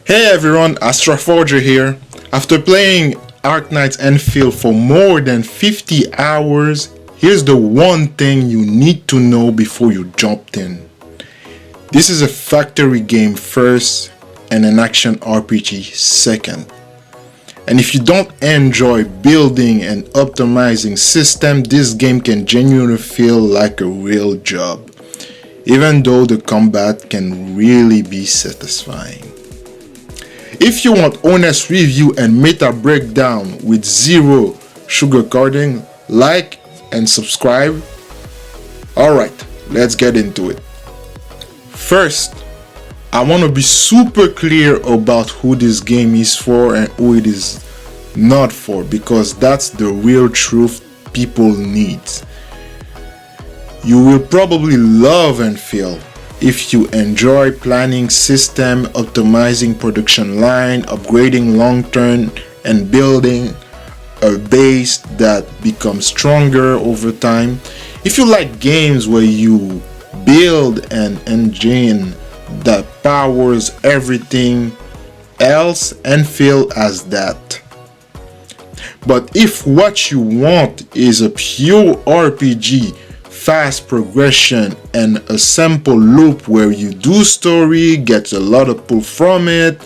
Hey everyone, Astroforger here. After playing Arknights Endfield for more than 50 hours, here's the one thing you need to know before you jumped in. This is a factory game first and an action RPG second. And if you don't enjoy building and optimizing system, this game can genuinely feel like a real job, even though the combat can really be satisfying. If you want honest review and meta breakdown with zero sugarcoating, like and subscribe. Alright, let's get into it. First, I want to be super clear about who this game is for and who it is not for, because that's the real truth people need. You will probably love Endfield if you enjoy planning system, optimizing production line, upgrading long term, and building a base that becomes stronger over time. If you like games where you build an engine that powers everything else, Endfield has that. But if what you want is a pure RPG, fast progression, and a simple loop where you do story, get a lot of pull from it,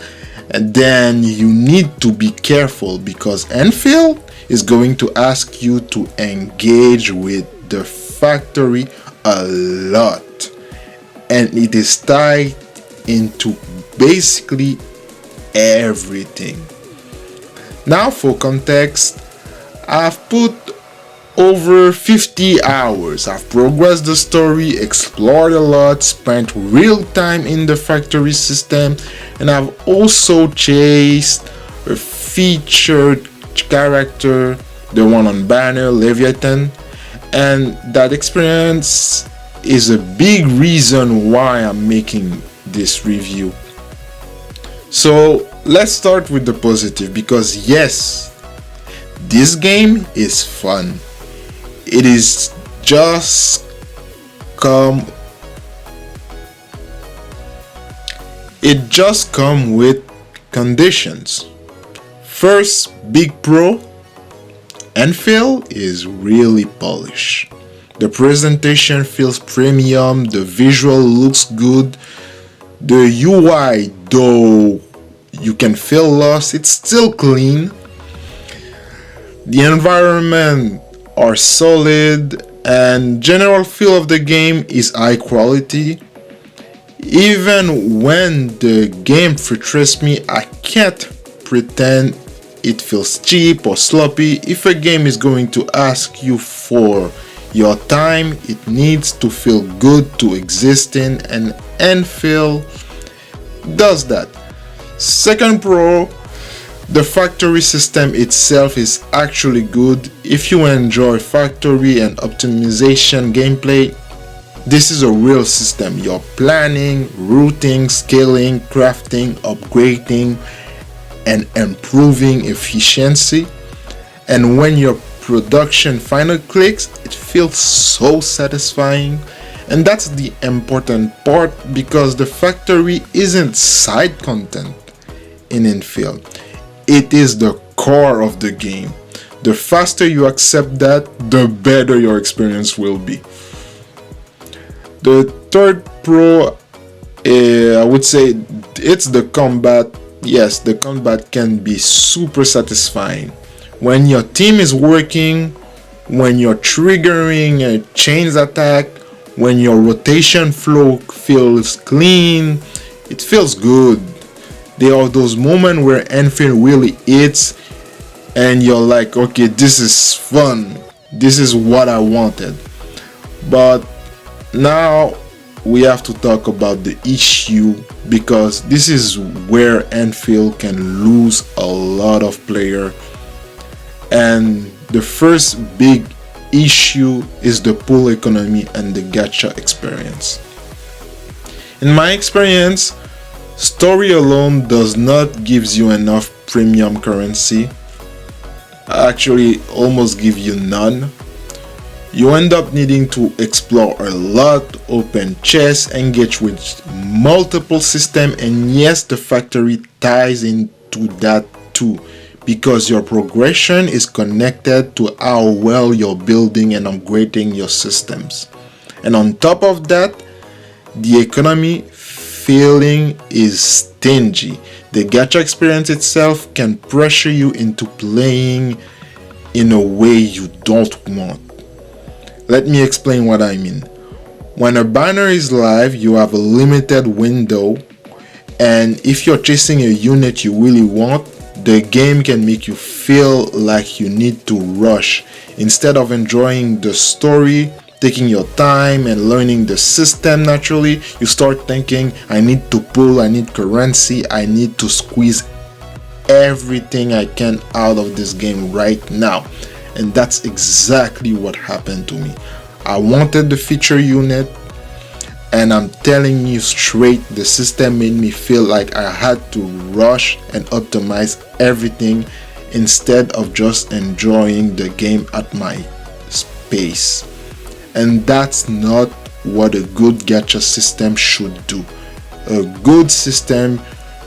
and then you need to be careful because Endfield is going to ask you to engage with the factory a lot, and it is tied into basically everything. Now for context, I've put over 50 hours. I've progressed the story, explored a lot, spent real time in the factory system, and I've also chased a featured character, the one on banner, Leviathan, and that experience is a big reason why I'm making this review. So let's start with the positive, because yes, this game is fun. It is just come with conditions. First, big pro, Endfield is really polished. The presentation feels premium, the visual looks good, the UI, though you can feel lost, it's still clean. The environment are solid, and general feel of the game is high quality. Even when the game frustrates me, I can't pretend it feels cheap or sloppy. If a game is going to ask you for your time, it needs to feel good to exist in, and Endfield does that. Second pro, the factory system itself is actually good. If you enjoy factory and optimization gameplay, this is a real system. You're planning, routing, scaling, crafting, upgrading, and improving efficiency. And when your production finally clicks, it feels so satisfying. And that's the important part, because the factory isn't side content in Endfield. It is the core of the game. The faster you accept that, the better your experience will be. The third pro, I would say it's the combat. Yes, the combat can be super satisfying. When your team is working, when you're triggering a chains attack, when your rotation flow feels clean, it feels good. There are those moments where Endfield really hits and you're like, okay, this is fun. This is what I wanted. But now we have to talk about the issue, because this is where Endfield can lose a lot of players. And the first big issue is the pool economy and the gacha experience. In my experience, story alone does not give you enough premium currency. Actually, almost give you none. You end up needing to explore a lot, open chests, engage with multiple systems, and yes, the factory ties into that too, because your progression is connected to how well you're building and upgrading your systems. And on top of that, the economy feeling is stingy. The gacha experience itself can pressure you into playing in a way you don't want. Let me explain what I mean. When a banner is live, you have a limited window, and if you're chasing a unit you really want, the game can make you feel like you need to rush. Instead of enjoying the story, taking your time and learning the system naturally, you start thinking, I need to pull, I need currency, I need to squeeze everything I can out of this game right now. And that's exactly what happened to me. I wanted the feature unit, and I'm telling you straight, the system made me feel like I had to rush and optimize everything instead of just enjoying the game at my pace. And that's not what a good gacha system should do. A good system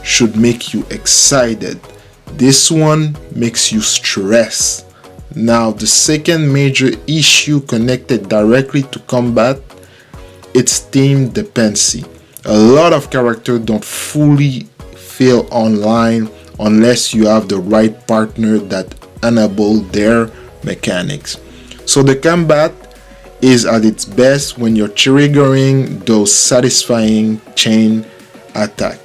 should make you excited. This one makes you stress. Now, the second major issue connected directly to combat, it's team dependency. A lot of characters don't fully feel online unless you have the right partner that enable their mechanics. So the combat is at its best when you're triggering those satisfying chain attack,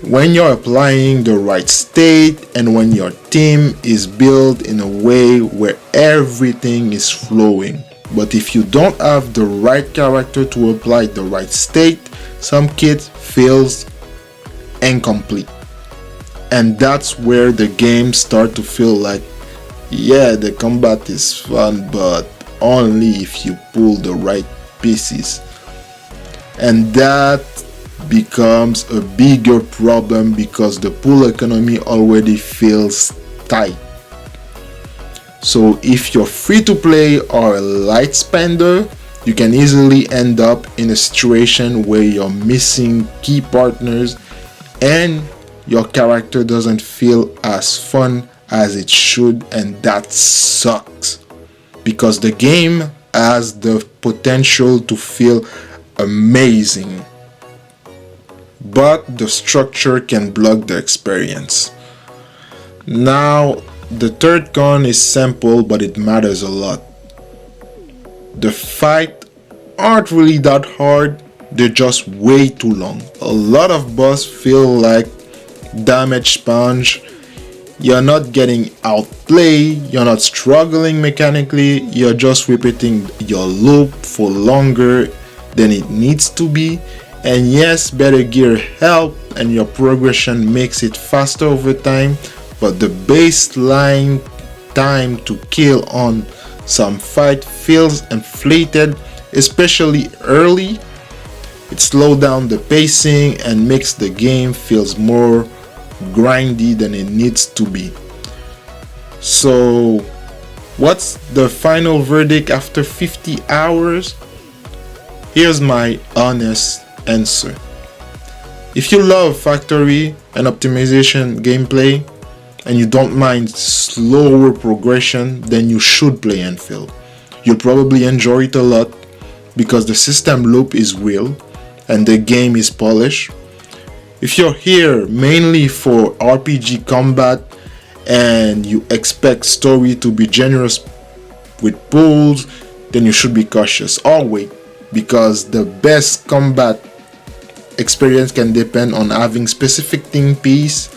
when you're applying the right state, and when your team is built in a way where everything is flowing. But if you don't have the right character to apply the right state, some kit feels incomplete. And that's where the game starts to feel like, yeah, the combat is fun, but only if you pull the right pieces. And that becomes a bigger problem because the pool economy already feels tight. So if you're free to play or a light spender, you can easily end up in a situation where you're missing key partners and your character doesn't feel as fun as it should, and that sucks because the game has the potential to feel amazing, but the structure can block the experience. Now, the third con is simple, but it matters a lot. The fights aren't really that hard, they're just way too long. A lot of boss feel like damage sponge. You're not getting outplayed, you're not struggling mechanically, you're just repeating your loop for longer than it needs to be. And yes, better gear help and your progression makes it faster over time, but the baseline time to kill on some fight feels inflated, especially early. It slows down the pacing and makes the game feels more grindy than it needs to be. So what's the final verdict after 50 hours? Here's my honest answer. If you love factory and optimization gameplay and you don't mind slower progression, then you should play Endfield. You'll probably enjoy it a lot because the system loop is real and the game is polished. If you're here mainly for RPG combat and you expect story to be generous with pulls, then you should be cautious or wait, because the best combat experience can depend on having specific thing piece,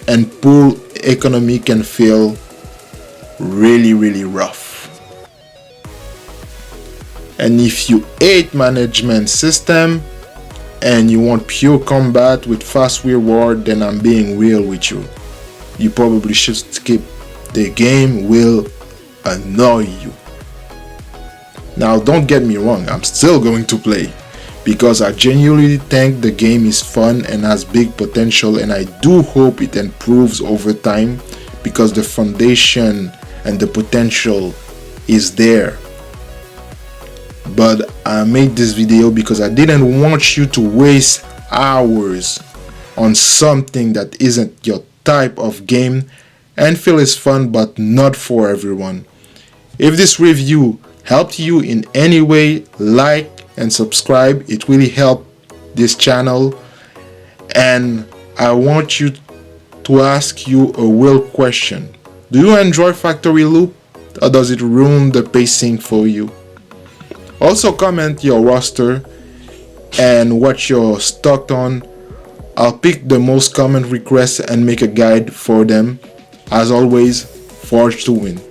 and pool economy can feel really rough. And if you hate management system and you want pure combat with fast reward, then I'm being real with you. You probably should skip. The game will annoy you. Now don't get me wrong, I'm still going to play because I genuinely think the game is fun and has big potential, and I do hope it improves over time because the foundation and the potential is there. But I made this video because I didn't want you to waste hours on something that isn't your type of game. Endfield is fun, but not for everyone. If this review helped you in any way, like and subscribe. It really helped this channel. And I want you to ask you a real question. Do you enjoy Factory Loop, or does it ruin the pacing for you? Also comment your roster and what you're stuck on. I'll pick the most common requests and make a guide for them. As always, forge to win.